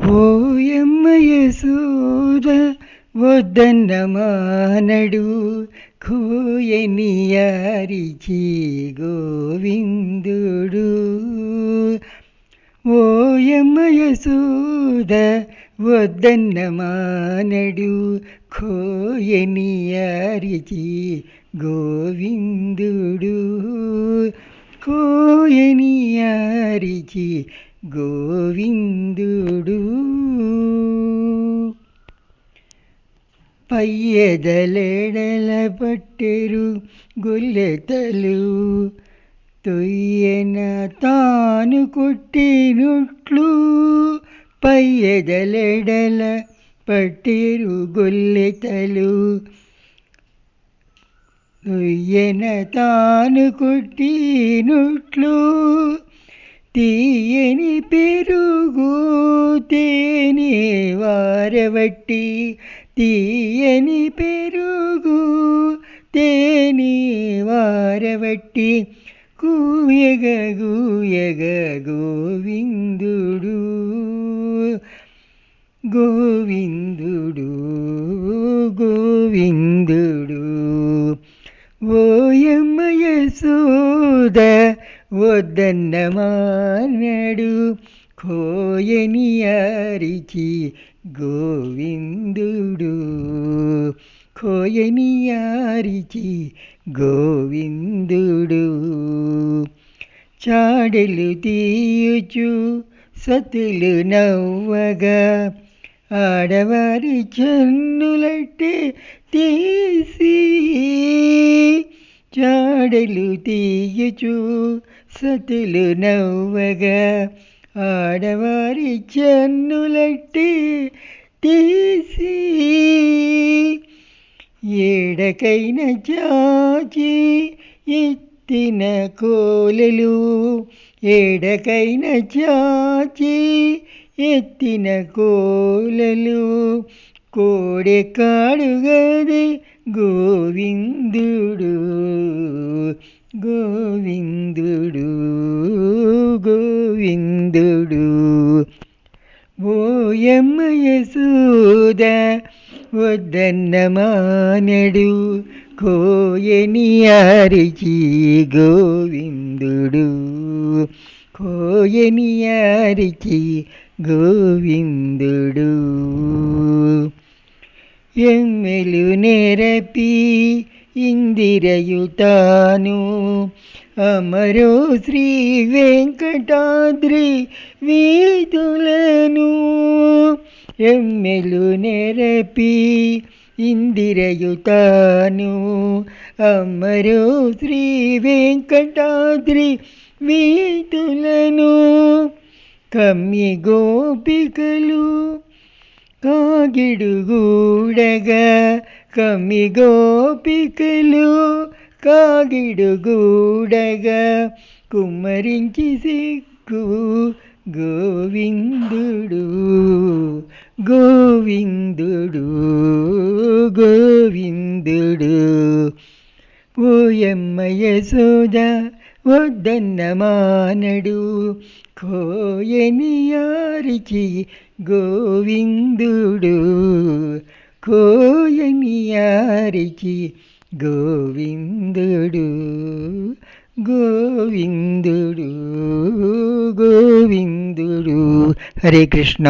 ఓయమ్మ యశోద వద్దన్న మానడు కోయని యారిచి గోవిందుడు. ఓయమ్మ యశోద వద్దన్న మానడు కోయని యారిచి గోవిందుడు. కోయని యారిచి గోవిందుడు. పయ్యెదలెడల పట్టెరు గొల్లెతలు తొయ్యన తాను కొట్టినుట్లు. పయ్యెదలెడల పట్టెరు గొల్లెతలు తొయ్యన తాను కొట్టినుట్లు. తీయని పెరుగు తేనె వారవట్టి. తీయని పెరుగు తేనె వారవట్టి. కూయగ గూయగ గోవిందుడు. గోవిందుడు గోవిందుడు. ఓయమ్మ యశోద వద్దన్న మానడు కోయని యారిచి గోవిందుడు. కోయని యారిచి గోవిందుడు. చాడెలు తీయుచు సతులు నవ్వగా ఆడవారి చెన్నులట్టే తీసి. చాడెలు తీయుచు సతులు నవ్వగా ఆడవారి చెన్నులట్టే తీసి. ఏడకైన చాచి ఎత్తిన కోలెలు. ఏడకైన చాచి ఎత్తిన కోలెలు. కోడె కాడుగదే గోవిందుడు. గోవిందుడు గోవిందుడు. ఓయమ్మ యశోద వద్దన్న మానడు కోయని యారిచి గోవిందుడు. కోయని యారిచి గోవిందుడు. ఎమ్మెలు నెరపి ఇందిరయుతాను అమరో శ్రీ వెంకటాద్రి వీధులను. ఎమ్మెలు నెరపి ఇందిరయుతాను అమరో శ్రీ వెంకటాద్రి వీధులను. కమ్మి గోపికలు కాగిడుగూడగా. కమ్మి గోపికలు కాగిడుగూడగా కుమ్మరించి సిగ్గు గోవిందుడు. గోవిందుడు గోవిందుడు. ఓయమ్మ యశోద వద్దన్న మానడు కోయని యారిచి గోవిందుడు. కోయని యారిచి గోవిందుడు. గోవిందుడు గోవిందుడు. హరే కృష్ణ.